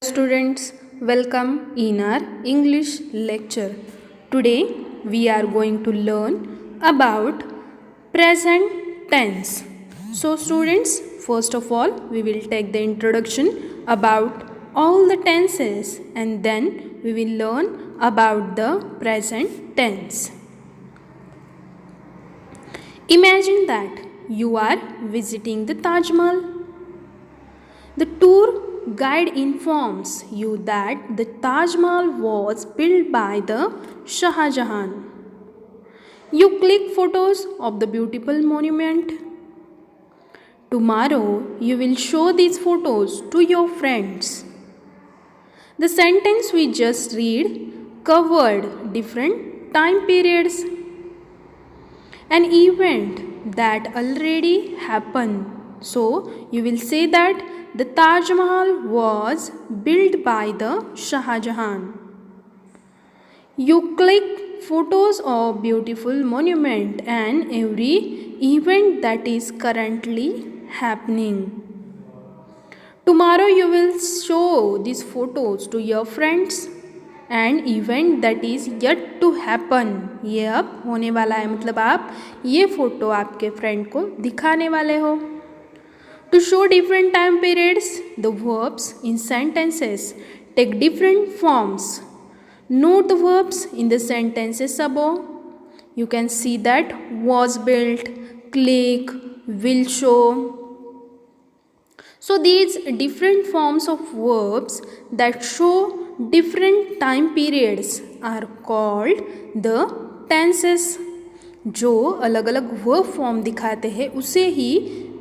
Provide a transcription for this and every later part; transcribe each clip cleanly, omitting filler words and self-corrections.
Students, welcome in our English lecture. Today we are going to learn about present tense. So students, first of all we will take the introduction about all the tenses and then we will learn about the present tense. Imagine that you are visiting the Taj Mahal. The tour guide informs you that the Taj Mahal was built by the Shah Jahan. You click photos of the beautiful monument. Tomorrow you will show these photos to your friends. The sentence we just read covered different time periods. An event that already happened. So you will say that the Taj Mahal was built by the Shah Jahan. You click photos of beautiful monument and every event that is currently happening. Tomorrow you will show these photos to your friends and event that is yet to happen. ये अब होने वाला है, मतलब आप ये photo आपके friend को दिखाने वाले हो. To show different time periods, the verbs in sentences take different forms. Note the verbs in the sentences above. You can see that was built, click, will show. So these different forms of verbs that show different time periods are called the tenses. जो अलग अलग verb form दिखाते हैं उसे ही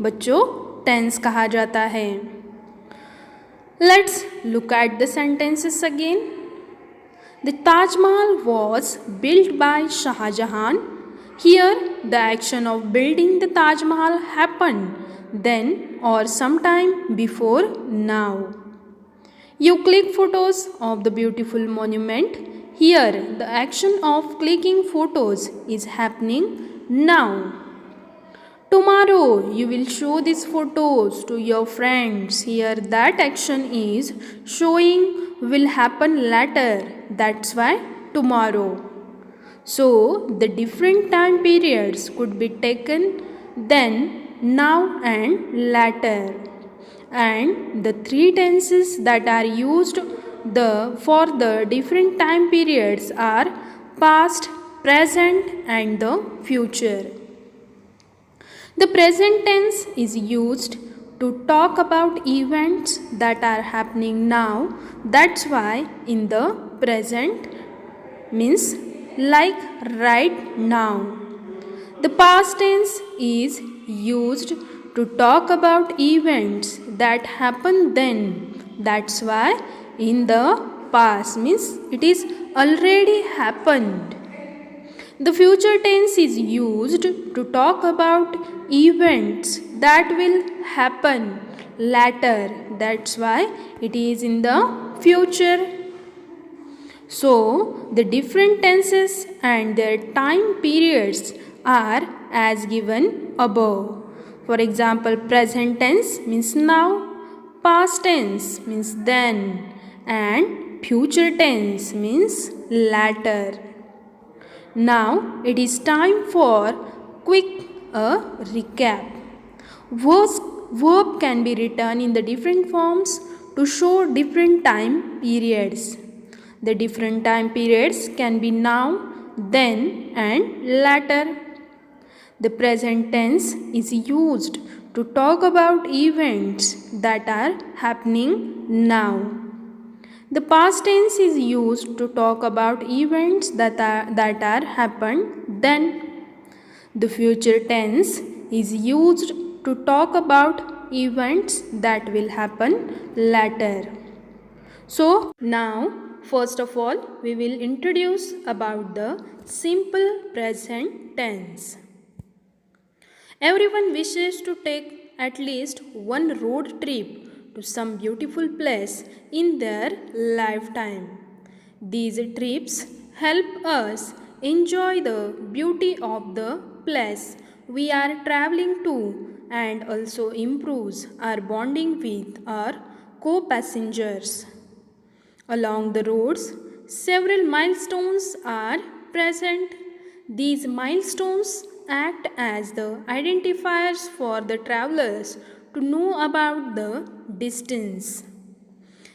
बच्चों tense कहा जाता है. Let's look at the sentences again. The Taj Mahal was built by Shah Jahan. Here the action of building the Taj Mahal happened then or sometime before now. You click photos of the beautiful monument. Here the action of clicking photos is happening now. Tomorrow you will show these photos to your friends. Here that action is showing will happen later. That's why tomorrow. So the different time periods could be taken then, now and later. And the three tenses that are used for the different time periods are past, present and the future. The present tense is used to talk about events that are happening now. That's why in the present means like right now. The past tense is used to talk about events that happened then. That's why in the past means it is already happened. The future tense is used to talk about events that will happen later. That's why it is in the future. So the different tenses and their time periods are as given above. For example, present tense means now, past tense means then, and future tense means later. Now it is time for quick recap. Verb can be written in the different forms to show different time periods. The different time periods can be now, then and later. The present tense is used to talk about events that are happening now. The past tense is used to talk about events that are happened then. The future tense is used to talk about events that will happen later. So now first of all we will introduce about the simple present tense. Everyone wishes to take at least one road trip to some beautiful place in their lifetime. These trips help us enjoy the beauty of the place we are traveling to and also improves our bonding with our co-passengers. Along the roads, several milestones are present. These milestones act as the identifiers for the travelers to know about the distance.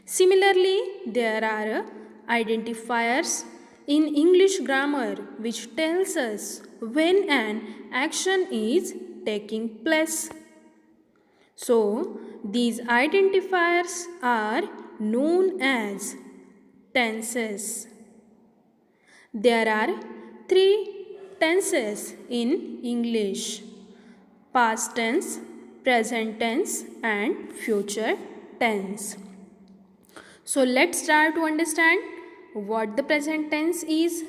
Similarly, there are identifiers in English grammar which tells us when an action is taking place. So, these identifiers are known as tenses. There are three tenses in English: past tense, present tense, and future tense. So, let's try to understand what the present tense is.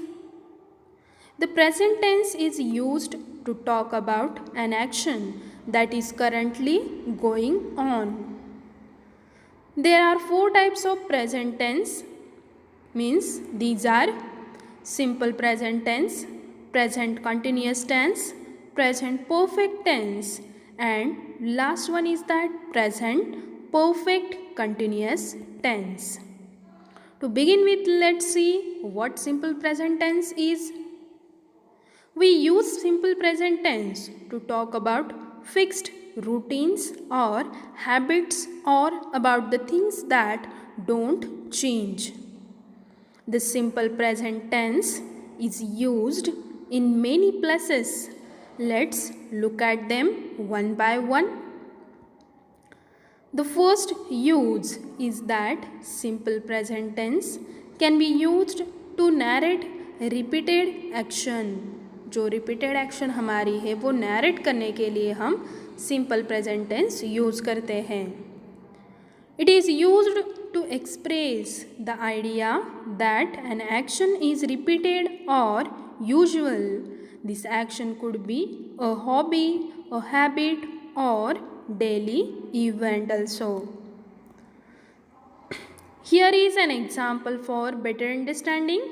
The present tense is used to talk about an action that is currently going on. There are four types of present tense, means these are simple present tense, present continuous tense, present perfect tense, and last one is that present perfect continuous tense. To begin with, let's see what simple present tense is. We use simple present tense to talk about fixed routines or habits or about the things that don't change. The simple present tense is used in many places. Let's look at them one by one. The first use is that simple present tense can be used to narrate repeated action. जो repeated action हमारी है वो narrate करने के लिए हम simple present tense use करते हैं. It is used to express the idea that an action is repeated or usual. This action could be a hobby, a habit, or daily event also. Here is an example for better understanding.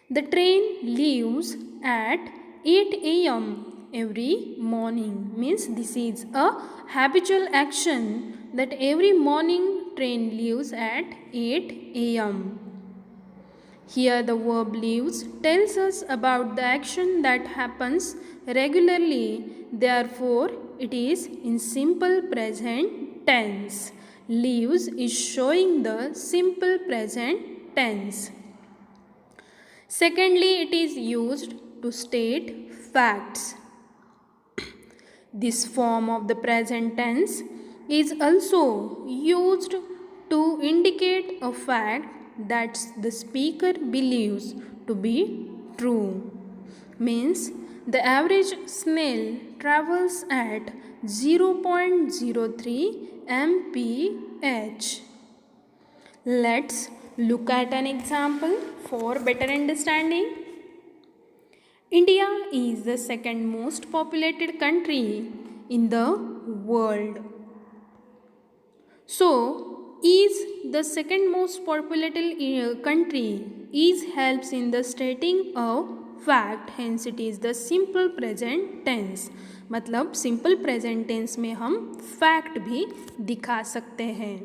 The train leaves at 8 a.m. every morning. Means this is a habitual action that every morning train leaves at 8 a.m. Here the verb leaves tells us about the action that happens regularly. Therefore, it is in simple present tense. Leaves is showing the simple present tense. Secondly, it is used to state facts. This form of the present tense is also used to indicate a fact that the speaker believes to be true. Means the average snail travels at 0.03 mph. Let's look at an example for better understanding. India is the second most populated country in the world. So, is the second most populated country is helps in the stating a fact, hence it is the simple present tense. मतलब simple present tense में हम fact भी दिखा सकते हैं.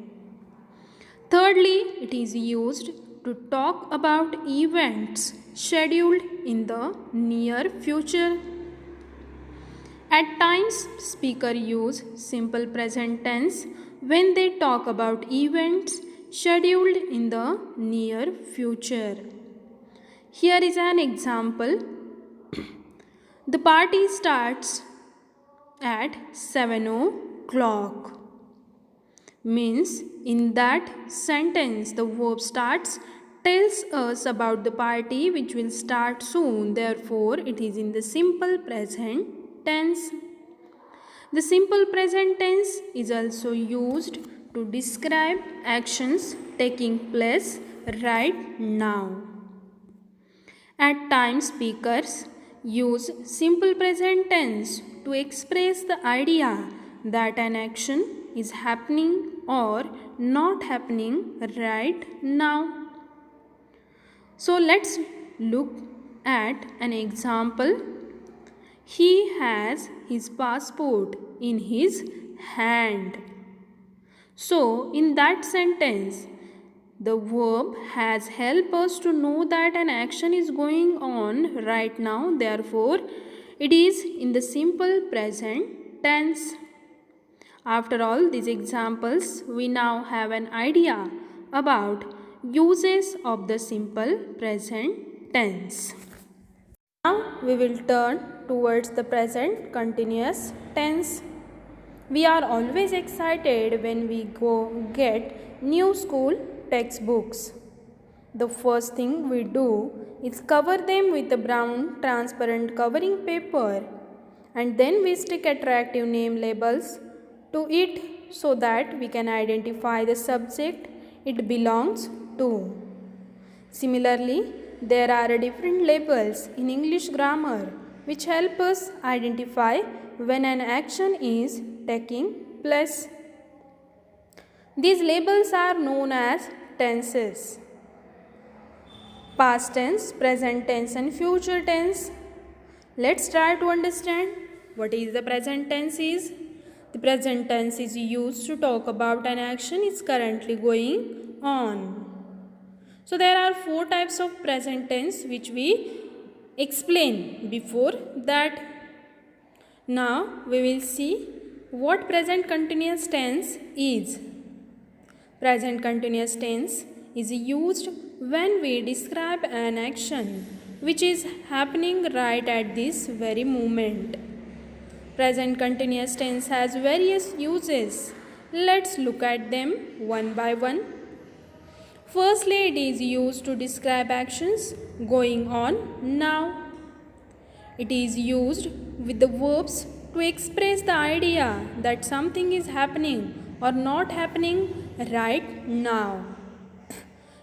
Thirdly, it is used to talk about events scheduled in the near future. At times, speakers use simple present tense when they talk about events scheduled in the near future. Here is an example. The party starts at 7 o'clock. Means in that sentence the verb starts tells us about the party which will start soon. Therefore, it is in the simple present tense. The simple present tense is also used to describe actions taking place right now. At times, speakers use simple present tense to express the idea that an action is happening or not happening right now. So let's look at an example. He has his passport in his hand. So in that sentence, The verb has helped us to know that an action is going on right now. Therefore, it is in the simple present tense. After all these examples, we now have an idea about uses of the simple present tense. Now we will turn towards the present continuous tense. We are always excited when we go get new school textbooks. The first thing we do is cover them with a brown transparent covering paper, and then we stick attractive name labels to it so that we can identify the subject it belongs to. Similarly, there are different labels in English grammar which help us identify when an action is taking place. These labels are known as tenses: past tense, present tense and future tense. Let's try to understand what is the present tense is. The present tense is used to talk about an action is currently going on. So there are four types of present tense which we explained before that. Now we will see what present continuous tense is. Present continuous tense is used when we describe an action which is happening right at this very moment. Present continuous tense has various uses. Let's look at them one by one. Firstly, it is used to describe actions going on now. It is used with the verbs to express the idea that something is happening or not happening right now.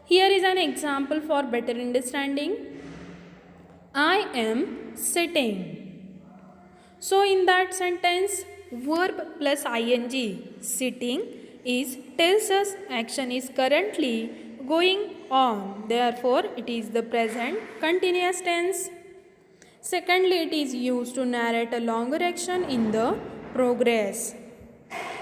Here is an example for better understanding. I am sitting. So in that sentence, verb plus ing, sitting, tells us action is currently going on. Therefore, it is the present continuous tense. Secondly, it is used to narrate a longer action in the progress.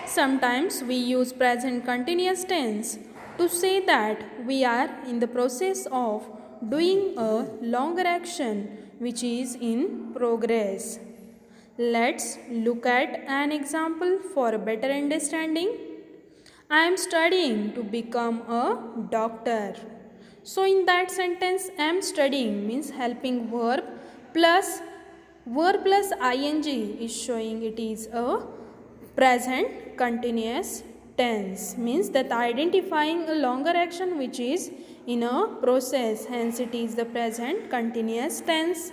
Sometimes we use present continuous tense to say that we are in the process of doing a longer action which is in progress. Let's look at an example for a better understanding. I am studying to become a doctor. So in that sentence, am studying means helping verb plus ing is showing it is a present continuous tense, means that identifying a longer action which is in a process, hence it is the present continuous tense.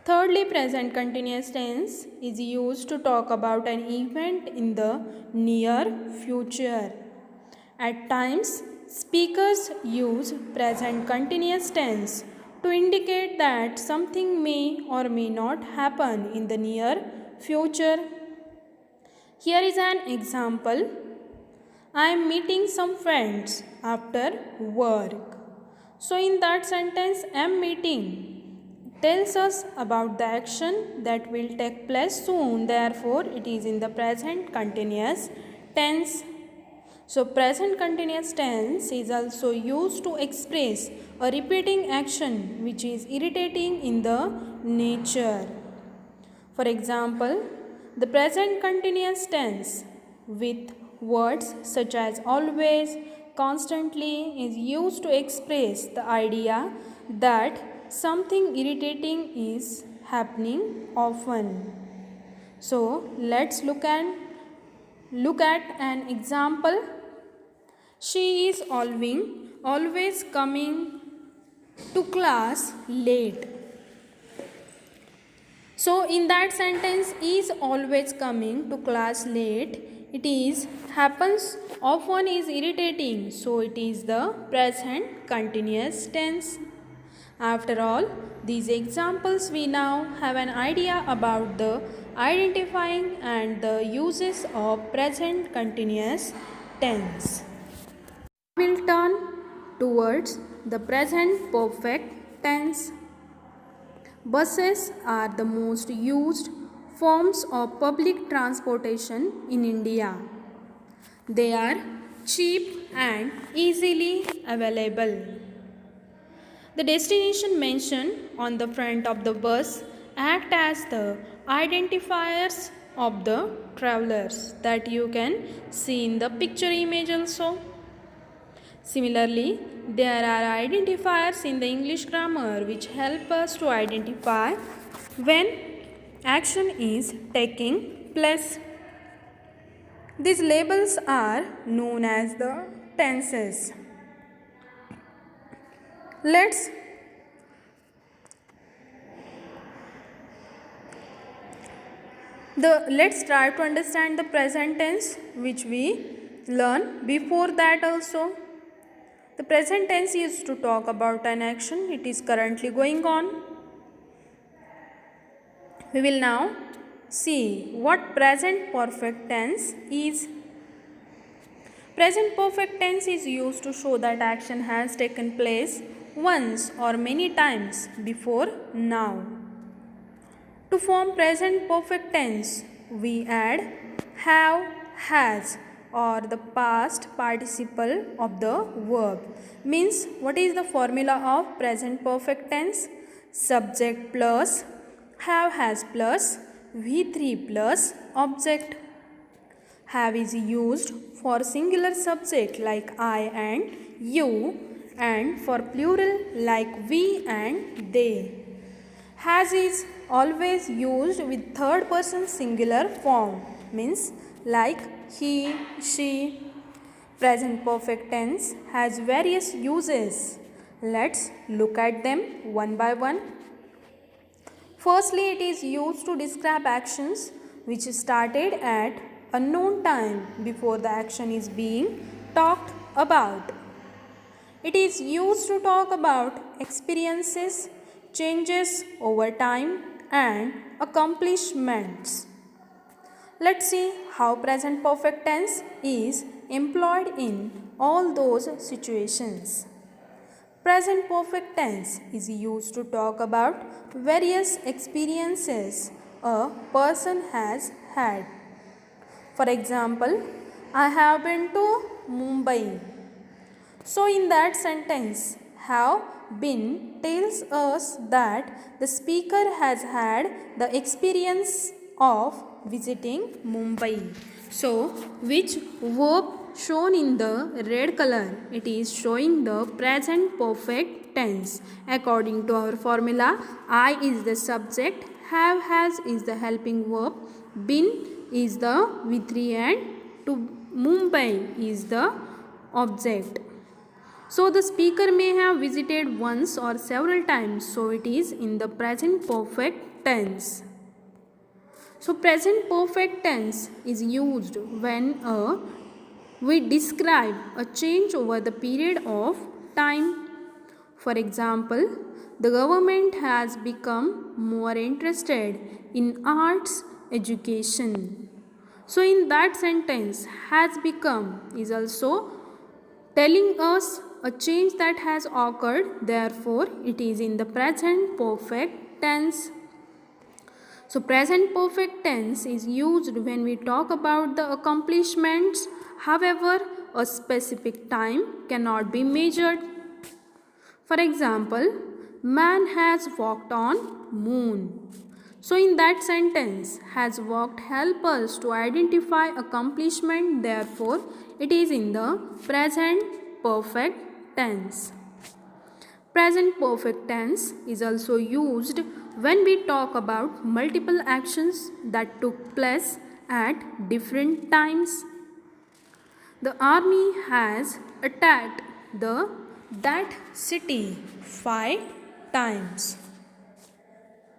Thirdly, present continuous tense is used to talk about an event in the near future. At times, speakers use present continuous tense to indicate that something may or may not happen in the near future. Here is an example. I am meeting some friends after work. So in that sentence, am meeting tells us about the action that will take place soon. Therefore, it is in the present continuous tense. So present continuous tense is also used to express a repeating action which is irritating in the nature. For example, the present continuous tense with words such as always, constantly is used to express the idea that something irritating is happening often. So let's look at an example. She is always coming to class late. So in that sentence, is always coming to class late, it is happens often is irritating, so it is the present continuous tense. After all these examples, we now have an idea about the identifying and the uses of present continuous tense. We will turn towards the present perfect tense. Buses are the most used forms of public transportation in India. They are cheap and easily available. The destination mentioned on the front of the bus act as the identifiers of the travelers that you can see in the picture image also. Similarly, there are identifiers in the English grammar which help us to identify when action is taking place. These labels are known as the tenses. Let's try to understand the present tense which we learned before that also. The present tense is to talk about an action, it is currently going on. We will now see what present perfect tense is. Present perfect tense is used to show that action has taken place once or many times before now. To form present perfect tense, we add have, has or the past participle of the verb. Means, what is the formula of present perfect tense? Subject plus have, has plus V3 plus object. Have is used for singular subject like I and you, and for plural like we and they. Has is always used with third person singular form, means like he, she. Present perfect tense has various uses. Let's look at them one by one. Firstly, it is used to describe actions which started at a known time before the action is being talked about. It is used to talk about experiences, changes over time and accomplishments. Let's see how present perfect tense is employed in all those situations. Present perfect tense is used to talk about various experiences a person has had. For example, I have been to Mumbai. So in that sentence, have been tells us that the speaker has had the experience of visiting Mumbai. So which verb shown in the red color? It is showing the present perfect tense. According to our formula, I is the subject, have, has is the helping verb, been is the V3 and to Mumbai is the object. So the speaker may have visited once or several times, so it is in the present perfect tense. So present perfect tense is used when we describe a change over the period of time. For example, the government has become more interested in arts education. So in that sentence, has become is also telling us a change that has occurred, therefore it is in the present perfect tense. So present perfect tense is used when we talk about the accomplishments. However, a specific time cannot be measured. For example, man has walked on moon. So in that sentence, has walked help us to identify accomplishment, therefore it is in the present perfect tense. Present perfect tense is also used when we talk about multiple actions that took place at different times. The army has attacked that city 5 times.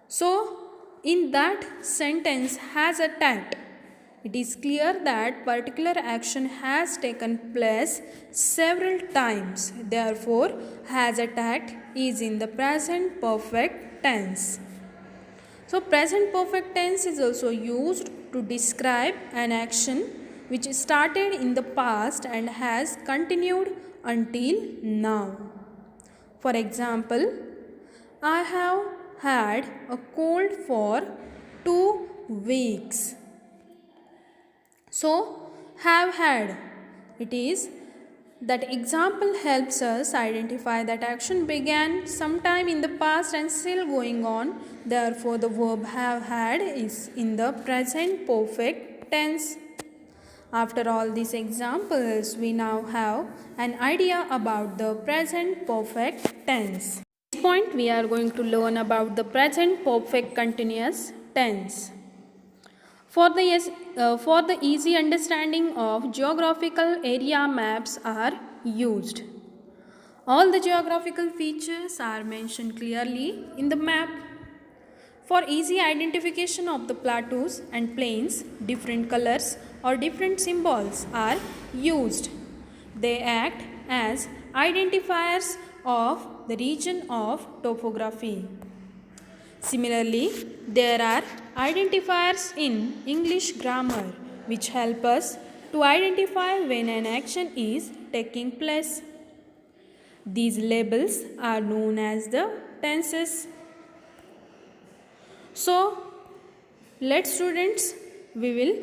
So in that sentence, has attacked, it is clear that particular action has taken place several times. Therefore, has attacked is in the present perfect tense. So present perfect tense is also used to describe an action which started in the past and has continued until now. For example, I have had a cold for 2 weeks. So, have had It is that example helps us identify that action began sometime in the past and still going on. Therefore, the verb have had is in the present perfect tense. After all these examples, we now have an idea about the present perfect tense. At this point, we are going to learn about the present perfect continuous tense. For the easy understanding of geographical area maps are used. All the geographical features are mentioned clearly in the map. For easy identification of the plateaus and plains, different colors or different symbols are used. They act as identifiers of the region of topography. Similarly, there are identifiers in English grammar which help us to identify when an action is taking place. These labels are known as the tenses. So, let's students, we will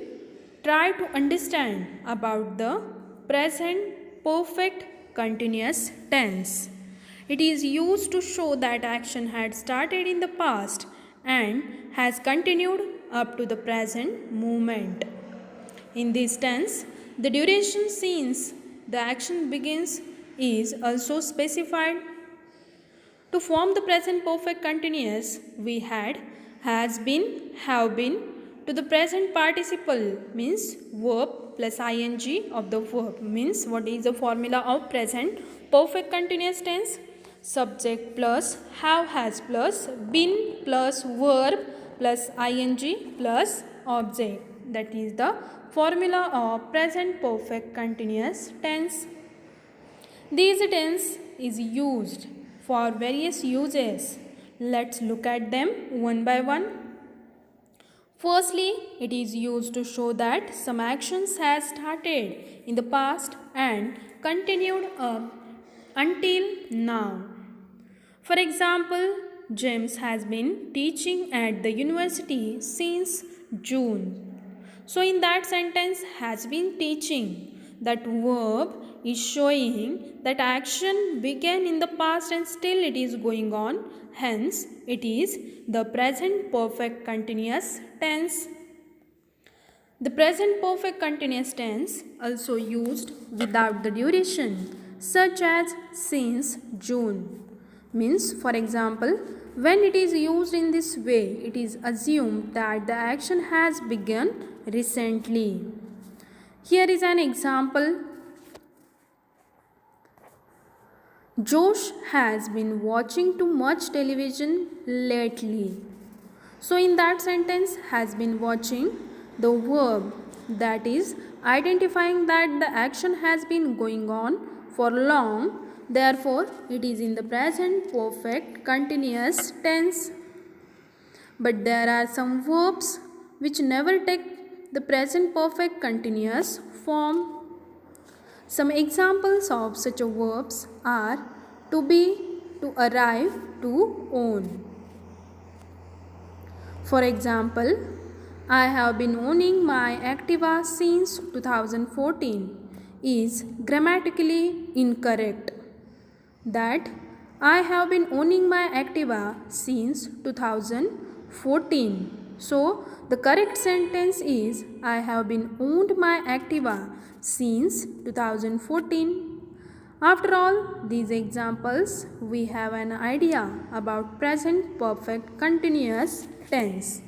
try to understand about the present perfect continuous tense. It is used to show that action had started in the past and has continued up to the present moment. In this tense, the duration since the action begins is also specified. To form the present perfect continuous, we had has been, have been, to the present participle means verb plus ing of the verb means what is the formula of present perfect continuous tense? Subject plus have has plus been plus verb plus ing plus object. That is the formula of present perfect continuous tense. This tense is used for various uses. Let's look at them one by one. Firstly, it is used to show that some actions has started in the past and continued up until now. For example, James has been teaching at the university since June. So in that sentence has been teaching. That verb is showing that action began in the past and still it is going on. Hence, it is the present perfect continuous tense. The present perfect continuous tense also used without the duration, such as since June. Means, for example, when it is used in this way, it is assumed that the action has begun recently. Here is an example. Josh has been watching too much television lately. So in that sentence has been watching, the verb that is identifying that the action has been going on for long. Therefore, it is in the present perfect continuous tense. But there are some verbs which never take the present perfect continuous form. Some examples of such verbs are to be, to arrive, to own. For example, I have been owning my Activa since 2014 is grammatically incorrect. That I have been owning my Activa since 2014. So, the correct sentence is I have been owned my Activa since 2014. After all these examples, we have an idea about present perfect continuous tense.